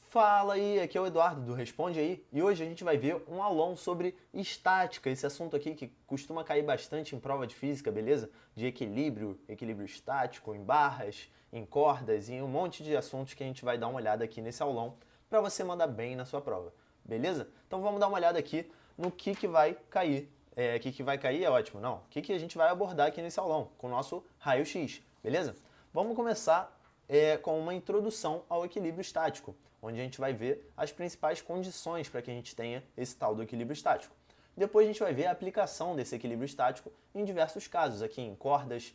Fala aí, aqui é o Eduardo do Responde Aí e hoje a gente vai ver um aulão sobre estática, esse assunto aqui que costuma cair bastante em prova de física, beleza? De equilíbrio, equilíbrio estático, em barras, em cordas e em um monte de assuntos que a gente vai dar uma olhada aqui nesse aulão para você mandar bem na sua prova, beleza? Então vamos dar uma olhada aqui no que vai cair. Que vai cair é ótimo, não. O que a gente vai abordar aqui nesse aulão com o nosso raio-x, beleza? Vamos começar com uma introdução ao equilíbrio estático, onde a gente vai ver as principais condições para que a gente tenha esse tal do equilíbrio estático. Depois a gente vai ver a aplicação desse equilíbrio estático em diversos casos, aqui em cordas,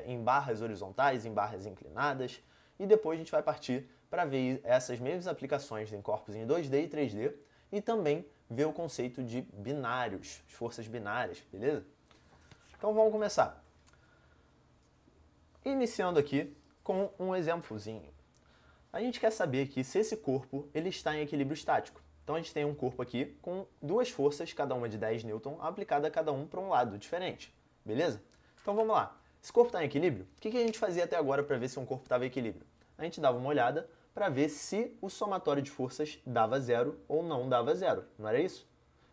em barras horizontais, em barras inclinadas, e depois a gente vai partir para ver essas mesmas aplicações em corpos em 2D e 3D, e também ver o conceito de binários, as forças binárias, beleza? Então vamos começar. Iniciando aqui com um exemplozinho. A gente quer saber aqui se esse corpo ele está em equilíbrio estático. Então a gente tem um corpo aqui com duas forças, cada uma de 10 newton, aplicada cada um para um lado diferente, beleza? Então vamos lá. Esse corpo está em equilíbrio? O que a gente fazia até agora para ver se um corpo estava em equilíbrio? A gente dava uma olhada para ver se o somatório de forças dava zero ou não dava zero, não era isso?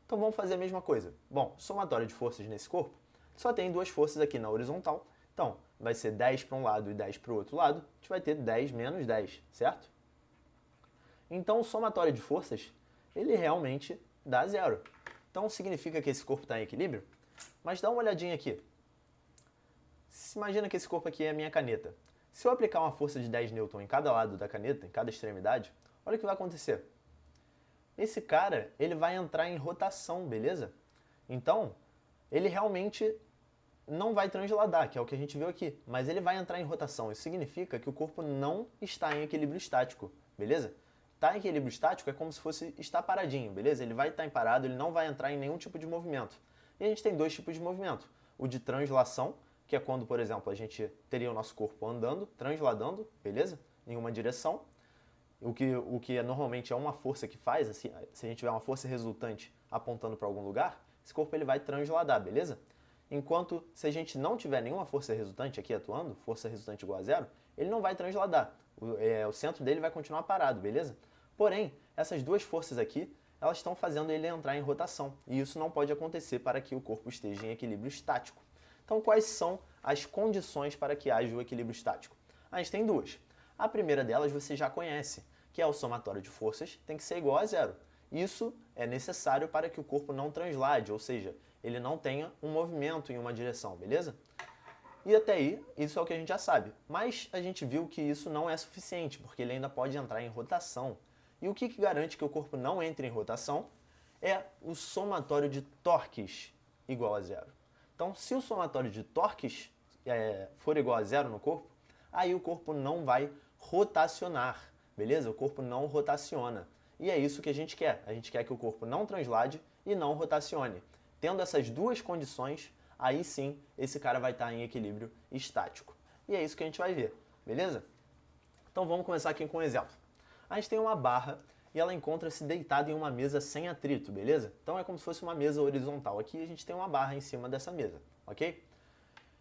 Então vamos fazer a mesma coisa. Bom, somatório de forças nesse corpo só tem duas forças aqui na horizontal, então vai ser 10 para um lado e 10 para o outro lado, a gente vai ter 10 menos 10, certo? Então o somatório de forças, ele realmente dá zero. Então significa que esse corpo está em equilíbrio? Mas dá uma olhadinha aqui. Imagina que esse corpo aqui é a minha caneta. Se eu aplicar uma força de 10 newton em cada lado da caneta, em cada extremidade, olha o que vai acontecer. Esse cara, ele vai entrar em rotação, beleza? Então, ele realmente não vai transladar, que é o que a gente viu aqui, mas ele vai entrar em rotação. Isso significa que o corpo não está em equilíbrio estático, beleza? Estar em equilíbrio estático é como se fosse estar paradinho, beleza? Ele vai estar parado, ele não vai entrar em nenhum tipo de movimento. E a gente tem dois tipos de movimento. O de translação, que é quando, por exemplo, a gente teria o nosso corpo andando, transladando, beleza? Em uma direção. O que normalmente é uma força que faz, assim, se a gente tiver uma força resultante apontando para algum lugar, esse corpo ele vai transladar, beleza? Enquanto se a gente não tiver nenhuma força resultante aqui atuando, força resultante igual a zero, ele não vai transladar. O centro dele vai continuar parado, beleza? Porém, essas duas forças aqui, elas estão fazendo ele entrar em rotação. E isso não pode acontecer para que o corpo esteja em equilíbrio estático. Então, quais são as condições para que haja o equilíbrio estático? A gente tem duas. A primeira delas você já conhece, que é o somatório de forças tem que ser igual a zero. Isso é necessário para que o corpo não translade, ou seja, ele não tenha um movimento em uma direção, beleza? E até aí, isso é o que a gente já sabe. Mas a gente viu que isso não é suficiente, porque ele ainda pode entrar em rotação. E o que garante que o corpo não entre em rotação é o somatório de torques igual a zero. Então, se o somatório de torques for igual a zero no corpo, aí o corpo não vai rotacionar, beleza? O corpo não rotaciona. E é isso que a gente quer. A gente quer que o corpo não translade e não rotacione. Tendo essas duas condições, aí sim esse cara vai estar em equilíbrio estático. E é isso que a gente vai ver, beleza? Então vamos começar aqui com um exemplo. A gente tem uma barra e ela encontra-se deitada em uma mesa sem atrito, beleza? Então é como se fosse uma mesa horizontal. Aqui a gente tem uma barra em cima dessa mesa, ok?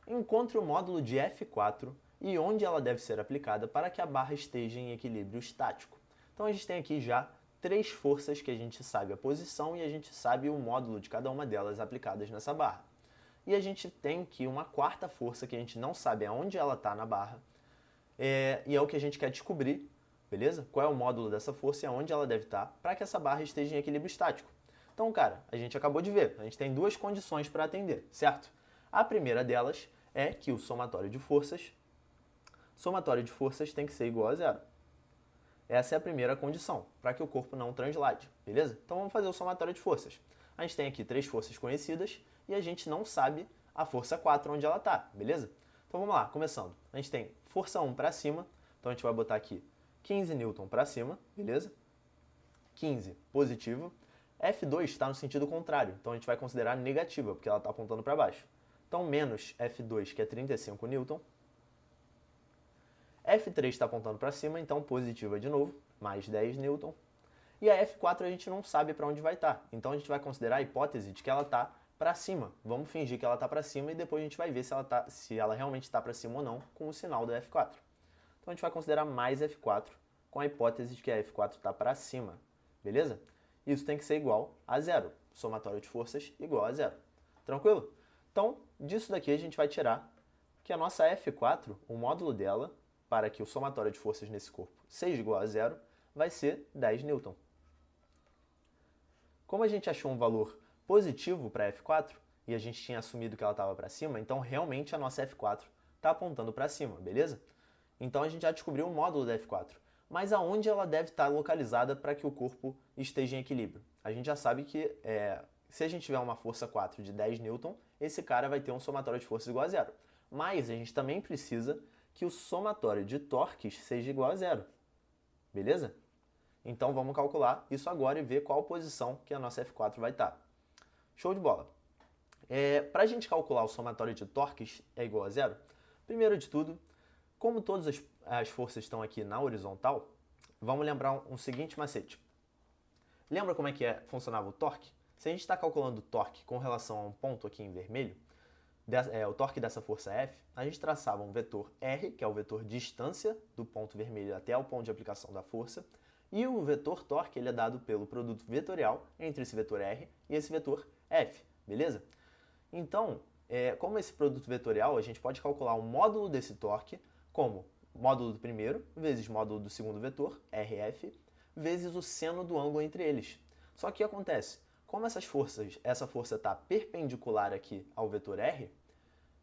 Encontre o módulo de F4 e onde ela deve ser aplicada para que a barra esteja em equilíbrio estático. Então a gente tem aqui já três forças que a gente sabe a posição e a gente sabe o módulo de cada uma delas aplicadas nessa barra. E a gente tem aqui uma quarta força que a gente não sabe aonde ela está na barra, e é o que a gente quer descobrir, beleza? Qual é o módulo dessa força e aonde ela deve estar para que essa barra esteja em equilíbrio estático. Então, cara, a gente acabou de ver, a gente tem duas condições para atender, certo? A primeira delas é que o somatório de forças tem que ser igual a zero. Essa é a primeira condição, para que o corpo não translade, beleza? Então vamos fazer o somatório de forças. A gente tem aqui três forças conhecidas e a gente não sabe a força 4 onde ela está, beleza? Então vamos lá, começando. A gente tem força 1 para cima, então a gente vai botar aqui 15 newton para cima, beleza? 15 positivo. F2 está no sentido contrário, então a gente vai considerar negativa, porque ela está apontando para baixo. Então menos F2, que é 35 newton. F3 está apontando para cima, então positiva de novo, mais 10 newton. E a F4 a gente não sabe para onde vai estar, então a gente vai considerar a hipótese de que ela está para cima. Vamos fingir que ela está para cima e depois a gente vai ver se ela realmente está para cima ou não com o sinal da F4. Então a gente vai considerar mais F4 com a hipótese de que a F4 está para cima, beleza? Isso tem que ser igual a zero, somatório de forças igual a zero. Tranquilo? Então, disso daqui a gente vai tirar que a nossa F4, o módulo dela, para que o somatório de forças nesse corpo seja igual a zero, vai ser 10 newton. Como a gente achou um valor positivo para F4, e a gente tinha assumido que ela estava para cima, então realmente a nossa F4 está apontando para cima, beleza? Então a gente já descobriu o módulo da F4. Mas aonde ela deve estar localizada para que o corpo esteja em equilíbrio? A gente já sabe que se a gente tiver uma força 4 de 10 newton, esse cara vai ter um somatório de forças igual a zero. Mas a gente também precisa que o somatório de torques seja igual a zero. Beleza? Então vamos calcular isso agora e ver qual posição que a nossa F4 vai estar. Show de bola! Para a gente calcular o somatório de torques é igual a zero, primeiro de tudo, como todas as forças estão aqui na horizontal, vamos lembrar um seguinte macete. Lembra como é que funcionava o torque? Se a gente está calculando o torque com relação a um ponto aqui em vermelho, o torque dessa força F, a gente traçava um vetor R, que é o vetor distância do ponto vermelho até o ponto de aplicação da força, e o vetor torque ele é dado pelo produto vetorial entre esse vetor R e esse vetor F, beleza? Então, como esse produto vetorial, a gente pode calcular o módulo desse torque como módulo do primeiro vezes módulo do segundo vetor, RF, vezes o seno do ângulo entre eles. Só que o que acontece? Como essa força está perpendicular aqui ao vetor R,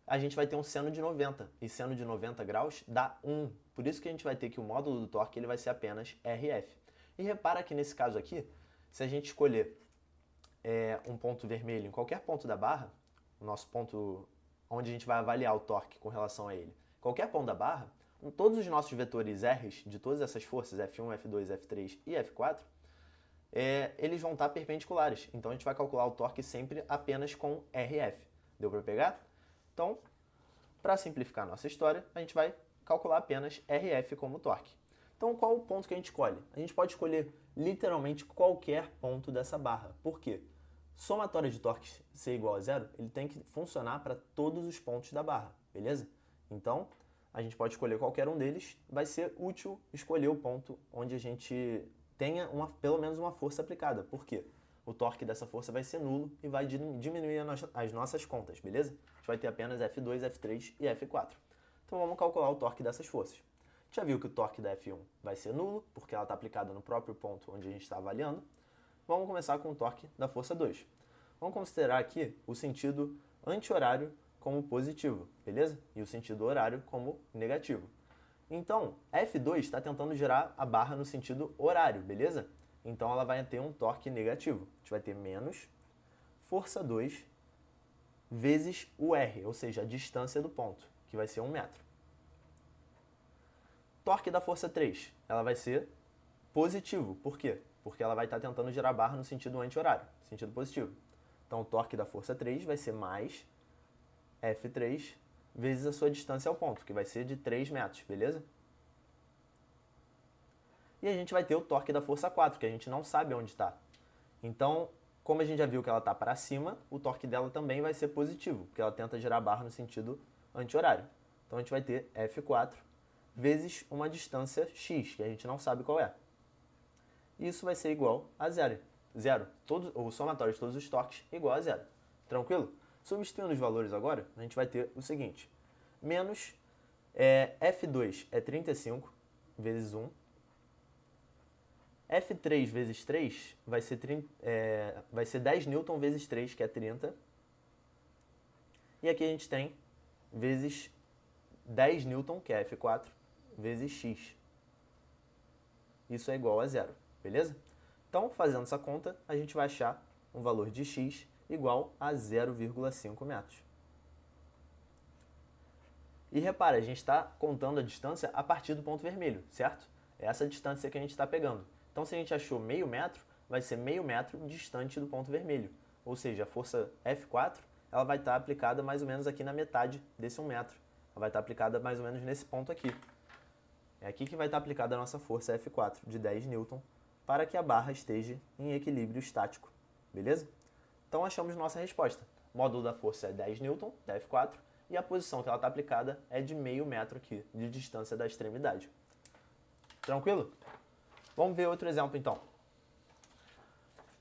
a gente vai ter um seno de 90, e seno de 90 graus dá 1. Por isso que a gente vai ter que o módulo do torque ele vai ser apenas RF. E repara que nesse caso aqui, se a gente escolher um ponto vermelho em qualquer ponto da barra, o nosso ponto onde a gente vai avaliar o torque com relação a ele, qualquer ponto da barra, todos os nossos vetores R's de todas essas forças, F1, F2, F3 e F4, eles vão estar perpendiculares. Então a gente vai calcular o torque sempre apenas com RF. Deu para pegar? Então, para simplificar a nossa história, a gente vai calcular apenas RF como torque. Então, qual o ponto que a gente escolhe? A gente pode escolher literalmente qualquer ponto dessa barra. Por quê? Somatório de torques ser igual a zero, ele tem que funcionar para todos os pontos da barra, beleza? Então, a gente pode escolher qualquer um deles, vai ser útil escolher o ponto onde a gente tenha pelo menos uma força aplicada. Por quê? O torque dessa força vai ser nulo e vai diminuir as nossas contas, beleza? A gente vai ter apenas F2, F3 e F4. Então vamos calcular o torque dessas forças. A gente já viu que o torque da F1 vai ser nulo, porque ela está aplicada no próprio ponto onde a gente está avaliando. Vamos começar com o torque da força 2. Vamos considerar aqui o sentido anti-horário como positivo, beleza? E o sentido horário como negativo. Então, F2 está tentando girar a barra no sentido horário, beleza? Então ela vai ter um torque negativo. A gente vai ter menos força 2 vezes o R, ou seja, a distância do ponto, que vai ser 1 metro. Torque da força 3, ela vai ser positivo. Por quê? Porque ela vai estar tentando girar a barra no sentido anti-horário, sentido positivo. Então o torque da força 3 vai ser mais F3 vezes a sua distância ao ponto, que vai ser de 3 metros, beleza? E a gente vai ter o torque da força 4, que a gente não sabe onde está. Então, como a gente já viu que ela está para cima, o torque dela também vai ser positivo, porque ela tenta girar a barra no sentido anti-horário. Então a gente vai ter F4 vezes uma distância x, que a gente não sabe qual é. Isso vai ser igual a zero. O somatório de todos os torques igual a zero. Tranquilo? Substituindo os valores agora, a gente vai ter o seguinte. Menos F2 é 35 vezes 1. F3 vezes 3 vai ser 10 newton vezes 3, que é 30. E aqui a gente tem vezes 10 newton, que é F4, vezes x. Isso é igual a zero, beleza? Então, fazendo essa conta, a gente vai achar um valor de x igual a 0,5 metros. E repara, a gente está contando a distância a partir do ponto vermelho, certo? É essa distância que a gente está pegando. Então, se a gente achou meio metro, vai ser meio metro distante do ponto vermelho. Ou seja, a força F4 ela vai estar aplicada mais ou menos aqui na metade desse 1 metro. Ela vai estar aplicada mais ou menos nesse ponto aqui. É aqui que vai estar aplicada a nossa força F4 de 10 newton para que a barra esteja em equilíbrio estático. Beleza? Então achamos nossa resposta. O módulo da força é 10 newton, da F4, e a posição que ela está aplicada é de meio metro aqui, de distância da extremidade. Tranquilo? Vamos ver outro exemplo então.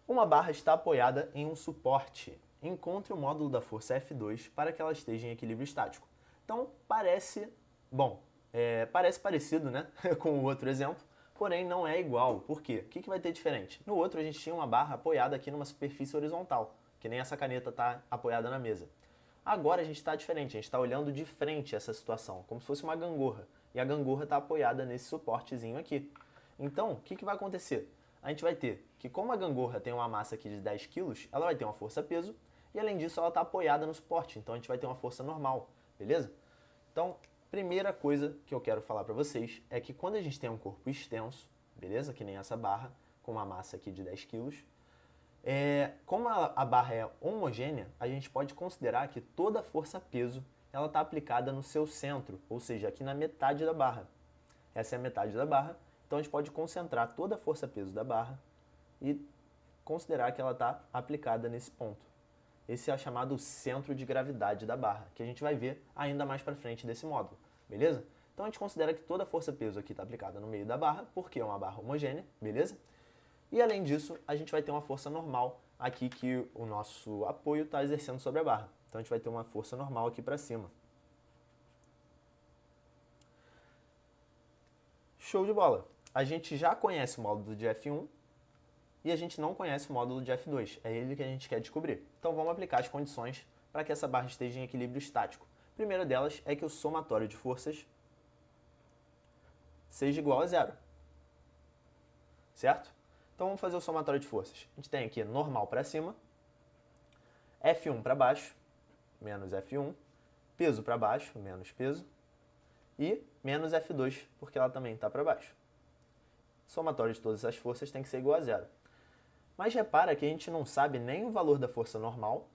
Uma barra está apoiada em um suporte. Encontre o módulo da força F2 para que ela esteja em equilíbrio estático. Então, parece parecido, né, com o outro exemplo, porém não é igual. Por quê? O que vai ter diferente? No outro a gente tinha uma barra apoiada aqui numa superfície horizontal, que nem essa caneta está apoiada na mesa. Agora a gente está diferente, a gente está olhando de frente essa situação, como se fosse uma gangorra. E a gangorra está apoiada nesse suportezinho aqui. Então, o que vai acontecer? A gente vai ter que, como a gangorra tem uma massa aqui de 10 kg, ela vai ter uma força-peso, e além disso ela está apoiada no suporte, então a gente vai ter uma força normal, beleza? Então, primeira coisa que eu quero falar para vocês é que quando a gente tem um corpo extenso, beleza? Que nem essa barra, com uma massa aqui de 10 kg, como a barra é homogênea, a gente pode considerar que toda a força-peso ela está aplicada no seu centro, ou seja, aqui na metade da barra. Essa é a metade da barra, então a gente pode concentrar toda a força-peso da barra e considerar que ela está aplicada nesse ponto. Esse é o chamado centro de gravidade da barra, que a gente vai ver ainda mais para frente desse módulo, beleza? Então a gente considera que toda a força-peso aqui está aplicada no meio da barra, porque é uma barra homogênea, beleza? E além disso, a gente vai ter uma força normal aqui que o nosso apoio está exercendo sobre a barra. Então a gente vai ter uma força normal aqui para cima. Show de bola! A gente já conhece o módulo de F1 e a gente não conhece o módulo de F2. É ele que a gente quer descobrir. Então vamos aplicar as condições para que essa barra esteja em equilíbrio estático. A primeira delas é que o somatório de forças seja igual a zero. Certo? Então vamos fazer o somatório de forças. A gente tem aqui normal para cima, F1 para baixo, menos F1, peso para baixo, menos peso, e menos F2, porque ela também está para baixo. Somatório de todas essas forças tem que ser igual a zero. Mas repara que a gente não sabe nem o valor da força normal,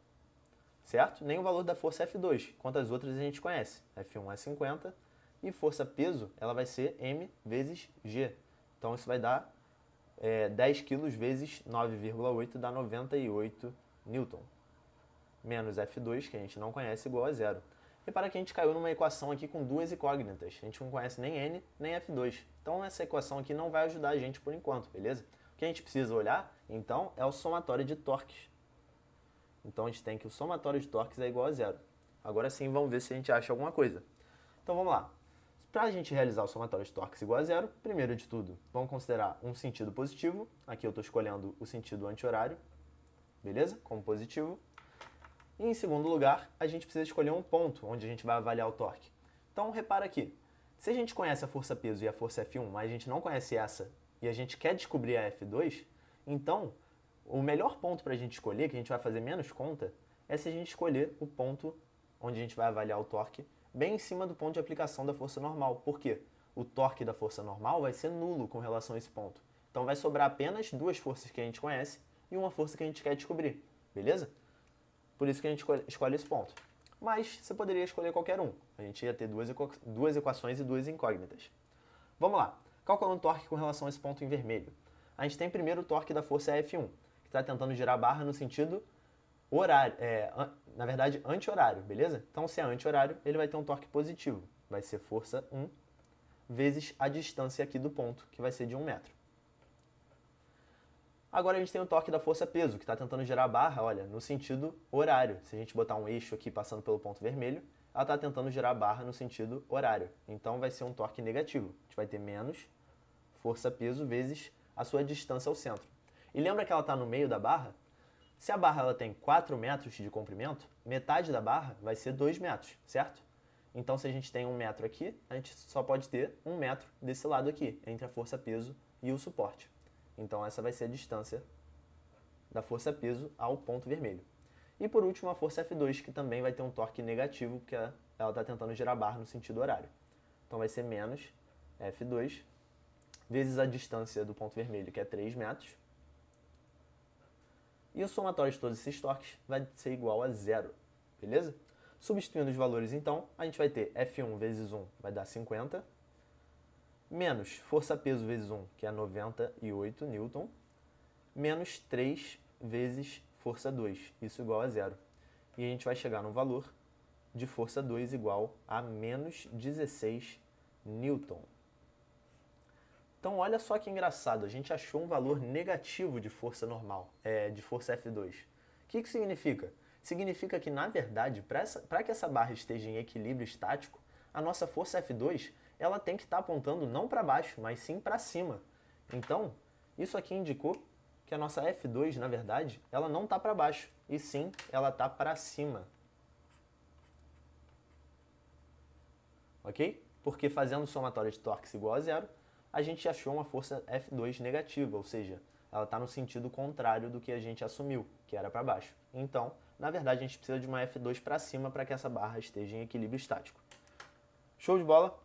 certo? Nem o valor da força F2, enquanto as outras a gente conhece. F1 é 50 e força peso ela vai ser M vezes G. Então isso vai dar 10 kg vezes 9,8 dá 98 Newton. Menos F2, que a gente não conhece, igual a zero. Repara que a gente caiu numa equação aqui com duas incógnitas. A gente não conhece nem N, nem F2. Então essa equação aqui não vai ajudar a gente por enquanto, beleza? O que a gente precisa olhar, então, é o somatório de torques. Então a gente tem que o somatório de torques é igual a zero. Agora sim, vamos ver se a gente acha alguma coisa. Então vamos lá. Para a gente realizar o somatório de torques igual a zero, primeiro de tudo, vamos considerar um sentido positivo. Aqui eu estou escolhendo o sentido anti-horário, beleza? Como positivo. E em segundo lugar, a gente precisa escolher um ponto onde a gente vai avaliar o torque. Então repara aqui, se a gente conhece a força peso e a força F1, mas a gente não conhece essa e a gente quer descobrir a F2, então o melhor ponto para a gente escolher, que a gente vai fazer menos conta, é se a gente escolher o ponto onde a gente vai avaliar o torque bem em cima do ponto de aplicação da força normal. Por quê? O torque da força normal vai ser nulo com relação a esse ponto. Então vai sobrar apenas duas forças que a gente conhece e uma força que a gente quer descobrir, beleza? Por isso que a gente escolhe esse ponto. Mas você poderia escolher qualquer um. A gente ia ter duas equações e duas incógnitas. Vamos lá. Calculando o torque com relação a esse ponto em vermelho. A gente tem primeiro o torque da força F1, que está tentando girar a barra no sentido horário, na verdade anti-horário, beleza? Então se é anti-horário, ele vai ter um torque positivo. Vai ser força 1 vezes a distância aqui do ponto, que vai ser de 1 metro. Agora a gente tem o torque da força peso, que está tentando girar a barra, olha, no sentido horário. Se a gente botar um eixo aqui passando pelo ponto vermelho, ela está tentando girar a barra no sentido horário. Então vai ser um torque negativo. A gente vai ter menos força peso vezes a sua distância ao centro. E lembra que ela está no meio da barra? Se a barra ela tem 4 metros de comprimento, metade da barra vai ser 2 metros, certo? Então se a gente tem 1 metro aqui, a gente só pode ter 1 metro desse lado aqui, entre a força peso e o suporte. Então essa vai ser a distância da força peso ao ponto vermelho. E por último a força F2, que também vai ter um torque negativo, porque ela está tentando girar a barra no sentido horário. Então vai ser menos F2 vezes a distância do ponto vermelho, que é 3 metros. E o somatório de todos esses torques vai ser igual a zero, beleza? Substituindo os valores então, a gente vai ter F1 vezes 1 vai dar 50, menos força-peso vezes 1, que é 98 Newton, menos 3 vezes força 2, isso igual a zero. E a gente vai chegar no valor de força 2 igual a menos 16 Newton. Então olha só que engraçado, a gente achou um valor negativo de força normal, de força F2. O que isso significa? Significa que, na verdade, para que essa barra esteja em equilíbrio estático, a nossa força F2 ela tem que estar apontando não para baixo, mas sim para cima. Então, isso aqui indicou que a nossa F2, na verdade, ela não está para baixo, e sim ela está para cima. Ok? Porque fazendo o somatório de torques igual a zero, a gente achou uma força F2 negativa, ou seja, ela está no sentido contrário do que a gente assumiu, que era para baixo. Então, na verdade, a gente precisa de uma F2 para cima para que essa barra esteja em equilíbrio estático. Show de bola?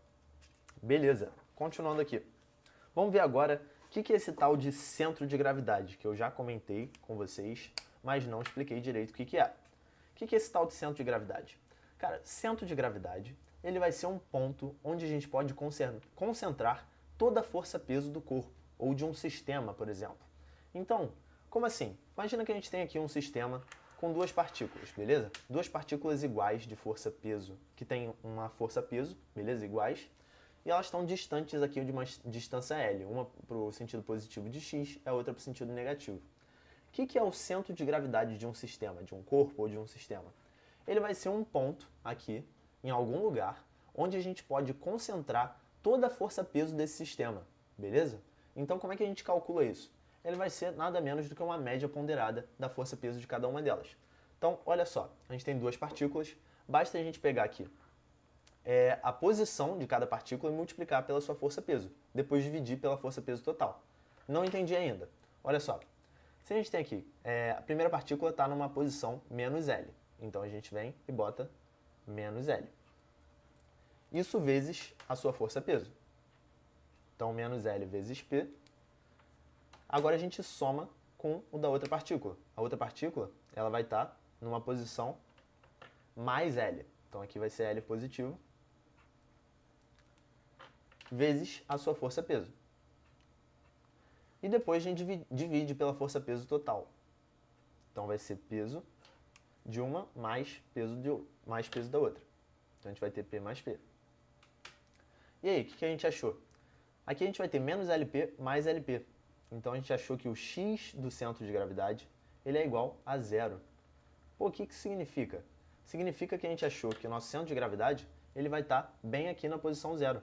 Beleza, continuando aqui. Vamos ver agora o que é esse tal de centro de gravidade, que eu já comentei com vocês, mas não expliquei direito o que é. O que é esse tal de centro de gravidade? Cara, centro de gravidade, ele vai ser um ponto onde a gente pode concentrar toda a força-peso do corpo, ou de um sistema, por exemplo. Então, como assim? Imagina que a gente tem aqui um sistema com duas partículas, beleza? Duas partículas iguais de força-peso, que tem uma força-peso, beleza? Iguais. E elas estão distantes aqui de uma distância L, uma para o sentido positivo de x, a outra para o sentido negativo. O que é o centro de gravidade de um sistema, de um corpo ou de um sistema? Ele vai ser um ponto aqui, em algum lugar, onde a gente pode concentrar toda a força-peso desse sistema, beleza? Então como é que a gente calcula isso? Ele vai ser nada menos do que uma média ponderada da força-peso de cada uma delas. Então, olha só, a gente tem duas partículas, basta a gente pegar aqui a posição de cada partícula e multiplicar pela sua força-peso, depois dividir pela força-peso total. Não entendi ainda. Olha só, se a gente tem aqui, a primeira partícula está numa posição menos L, então a gente vem e bota menos L. Isso vezes a sua força-peso. Então, menos L vezes P. Agora a gente soma com o da outra partícula. A outra partícula ela vai estar numa posição mais L. Então, aqui vai ser L positivo. Vezes a sua força-peso. E depois a gente divide pela força-peso total. Então, vai ser peso de uma mais peso da outra. Então, a gente vai ter P mais P. E aí, o que a gente achou? Aqui a gente vai ter menos LP mais LP. Então a gente achou que o x do centro de gravidade ele é igual a zero. Pô, o que isso significa? Significa que a gente achou que o nosso centro de gravidade ele vai estar bem aqui na posição zero.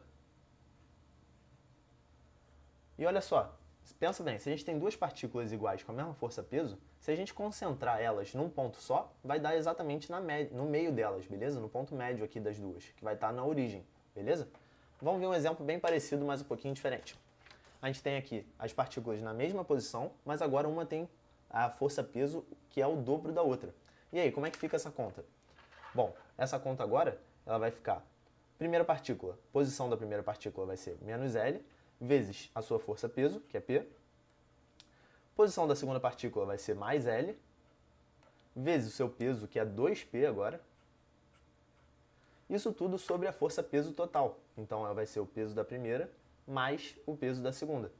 E olha só, pensa bem, se a gente tem duas partículas iguais com a mesma força-peso, se a gente concentrar elas num ponto só, vai dar exatamente no meio delas, beleza? No ponto médio aqui das duas, que vai estar na origem, beleza? Vamos ver um exemplo bem parecido, mas um pouquinho diferente. A gente tem aqui as partículas na mesma posição, mas agora uma tem a força-peso que é o dobro da outra. E aí, como é que fica essa conta? Bom, essa conta agora, ela vai ficar, primeira partícula, posição da primeira partícula vai ser menos L, vezes a sua força-peso, que é P. Posição da segunda partícula vai ser mais L, vezes o seu peso, que é 2P agora. Isso tudo sobre a força-peso total. Então, ela vai ser o peso da primeira mais o peso da segunda.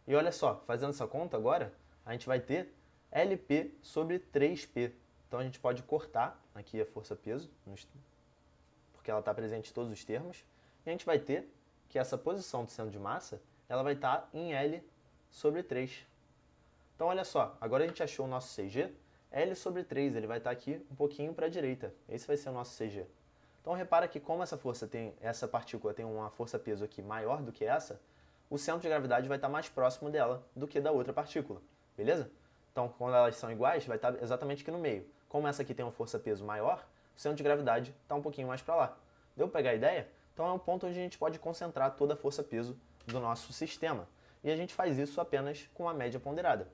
E olha só, fazendo essa conta agora, a gente vai ter LP sobre 3P. Então, a gente pode cortar aqui a força-peso, porque ela está presente em todos os termos. E a gente vai ter que essa posição do centro de massa, ela vai estar em L sobre 3. Então, olha só, agora a gente achou o nosso CG, L sobre 3, ele vai estar aqui um pouquinho para a direita. Esse vai ser o nosso CG. Então, repara que como essa partícula tem uma força-peso aqui maior do que essa, o centro de gravidade vai estar mais próximo dela do que da outra partícula, beleza? Então, quando elas são iguais, vai estar exatamente aqui no meio. Como essa aqui tem uma força-peso maior, o centro de gravidade está um pouquinho mais para lá. Deu para pegar a ideia? Então, é um ponto onde a gente pode concentrar toda a força-peso do nosso sistema. E a gente faz isso apenas com a média ponderada.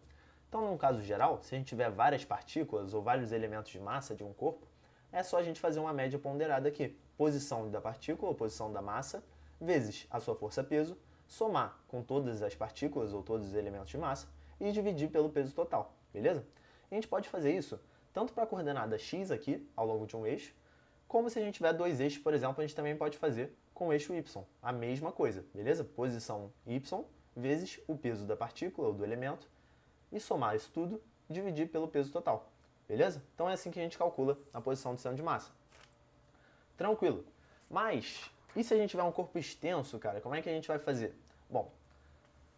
Então, num caso geral, se a gente tiver várias partículas ou vários elementos de massa de um corpo, é só a gente fazer uma média ponderada aqui. Posição da partícula ou posição da massa, vezes a sua força-peso, somar com todas as partículas ou todos os elementos de massa e dividir pelo peso total, beleza? E a gente pode fazer isso tanto para a coordenada x aqui, ao longo de um eixo, como se a gente tiver dois eixos, por exemplo, a gente também pode fazer com o eixo y. A mesma coisa, beleza? Posição y vezes o peso da partícula ou do elemento e somar isso tudo, dividir pelo peso total. Beleza? Então é assim que a gente calcula a posição do centro de massa. Tranquilo. Mas E se a gente tiver um corpo extenso, cara, como é que a gente vai fazer? Bom,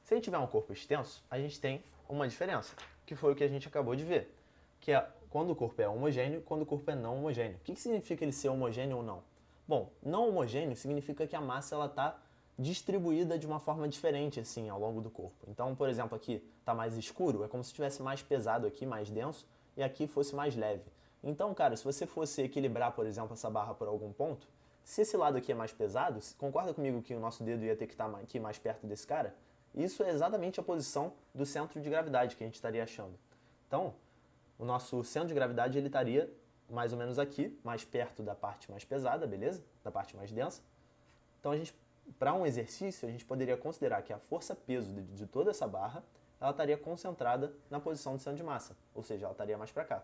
se a gente tiver um corpo extenso, a gente tem uma diferença, que foi o que a gente acabou de ver, que é quando o corpo é homogêneo e quando o corpo é não homogêneo. O que significa ele ser homogêneo ou não? Bom, não homogêneo significa que a massa está distribuída de uma forma diferente assim ao longo do corpo. Então, por exemplo, aqui está mais escuro, é como se estivesse mais pesado aqui, mais denso, e aqui fosse mais leve. Então, cara, se você fosse equilibrar, por exemplo, essa barra por algum ponto, se esse lado aqui é mais pesado, concorda comigo que o nosso dedo ia ter que estar aqui mais perto desse cara? Isso é exatamente a posição do centro de gravidade que a gente estaria achando. Então, o nosso centro de gravidade ele estaria mais ou menos aqui, mais perto da parte mais pesada, beleza? Da parte mais densa. Então, para um exercício, a gente poderia considerar que a força-peso de toda essa barra ela estaria concentrada na posição do centro de massa, ou seja, ela estaria mais para cá.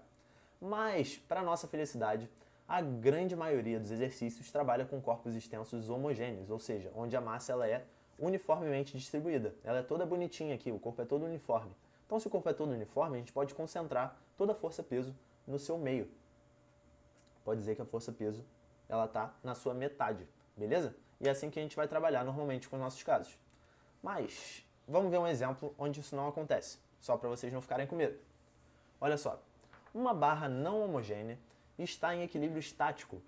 Mas, para nossa felicidade, a grande maioria dos exercícios trabalha com corpos extensos homogêneos, ou seja, onde a massa ela é uniformemente distribuída. Ela é toda bonitinha aqui, o corpo é todo uniforme. Então, se o corpo é todo uniforme, a gente pode concentrar toda a força-peso no seu meio. Pode dizer que a força-peso ela está na sua metade, beleza? E é assim que a gente vai trabalhar normalmente com os nossos casos. Mas, vamos ver um exemplo onde isso não acontece, só para vocês não ficarem com medo. Olha só, uma barra não homogênea está em equilíbrio estático.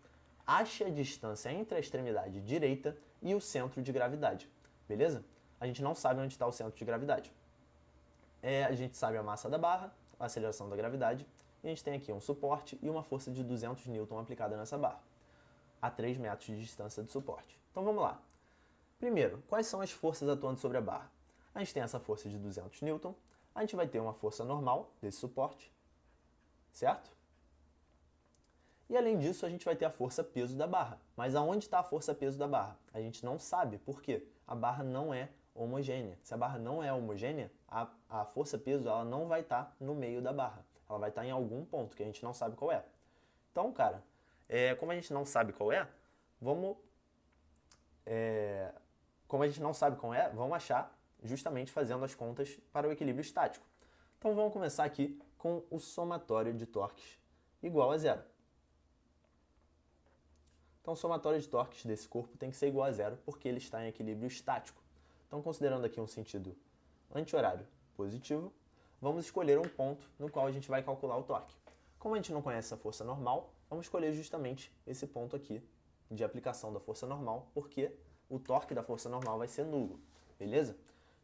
Ache a distância entre a extremidade direita e o centro de gravidade, beleza? A gente não sabe onde está o centro de gravidade. A gente sabe a massa da barra, a aceleração da gravidade, e a gente tem aqui um suporte e uma força de 200 N aplicada nessa barra, a 3 metros de distância do suporte. Então vamos lá. Primeiro, quais são as forças atuando sobre a barra? A gente tem essa força de 200 N, a gente vai ter uma força normal desse suporte, certo? E além disso, a gente vai ter a força-peso da barra. Mas aonde está a força-peso da barra? A gente não sabe. Por quê? A barra não é homogênea. Se a barra não é homogênea, a força-peso ela não vai estar no meio da barra. Ela vai estar em algum ponto que a gente não sabe qual é. Então, cara, como a gente não sabe qual é, vamos achar justamente fazendo as contas para o equilíbrio estático. Então vamos começar aqui com o somatório de torques igual a zero. Então o somatório de torques desse corpo tem que ser igual a zero porque ele está em equilíbrio estático. Então considerando aqui um sentido anti-horário positivo, vamos escolher um ponto no qual a gente vai calcular o torque. Como a gente não conhece a força normal, vamos escolher justamente esse ponto aqui de aplicação da força normal, porque o torque da força normal vai ser nulo, beleza?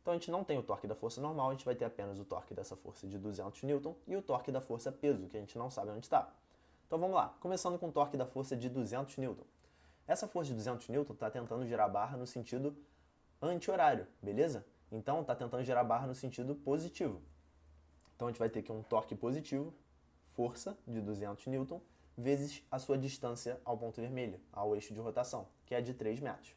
Então a gente não tem o torque da força normal, a gente vai ter apenas o torque dessa força de 200 N e o torque da força peso, que a gente não sabe onde está. Então vamos lá, começando com o torque da força de 200 N. Essa força de 200 N está tentando girar a barra no sentido anti-horário, beleza? Então está tentando girar a barra no sentido positivo. Então a gente vai ter aqui um torque positivo, força de 200 N, vezes a sua distância ao ponto vermelho, ao eixo de rotação, que é de 3 metros.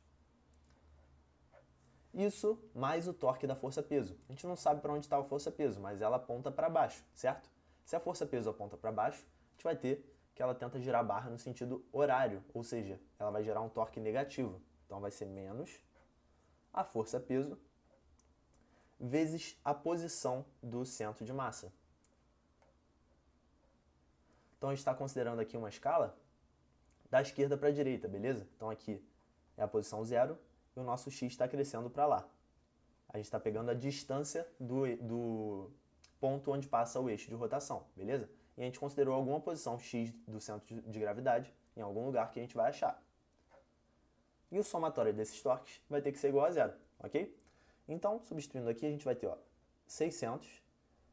Isso mais o torque da força-peso. A gente não sabe para onde está a força-peso, mas ela aponta para baixo, certo? Se a força-peso aponta para baixo, a gente vai ter que ela tenta girar a barra no sentido horário, ou seja, ela vai gerar um torque negativo. Então vai ser menos a força-peso vezes a posição do centro de massa. Então a gente está considerando aqui uma escala da esquerda para a direita, beleza? Então aqui é a posição 0 e o nosso x está crescendo para lá. A gente está pegando a distância do ponto onde passa o eixo de rotação, beleza? E a gente considerou alguma posição x do centro de gravidade em algum lugar que a gente vai achar. E o somatório desses torques vai ter que ser igual a zero, ok? Então, substituindo aqui, a gente vai ter 600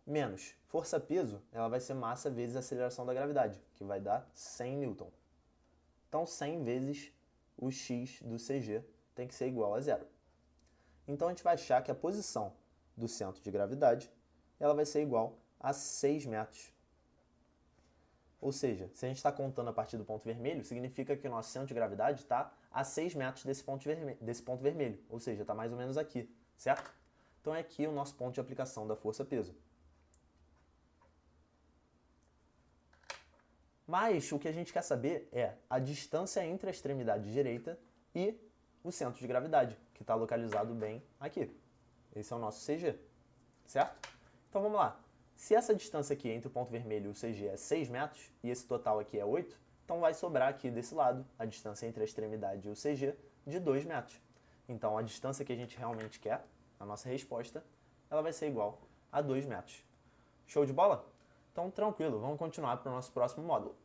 menos força-peso, ela vai ser massa vezes a aceleração da gravidade, que vai dar 100 N. Então, 100 vezes o x do CG tem que ser igual a zero. Então, a gente vai achar que a posição do centro de gravidade ela vai ser igual a 6 metros. Ou seja, se a gente está contando a partir do ponto vermelho, significa que o nosso centro de gravidade está a 6 metros desse ponto vermelho. Ou seja, está mais ou menos aqui, certo? Então é aqui o nosso ponto de aplicação da força-peso. Mas o que a gente quer saber é a distância entre a extremidade direita e o centro de gravidade, que está localizado bem aqui. Esse é o nosso CG, certo? Então vamos lá. Se essa distância aqui entre o ponto vermelho e o CG é 6 metros, e esse total aqui é 8, então vai sobrar aqui desse lado, a distância entre a extremidade e o CG de 2 metros. Então, a distância que a gente realmente quer, a nossa resposta, ela vai ser igual a 2 metros. Show de bola? Então, tranquilo, vamos continuar para o nosso próximo módulo.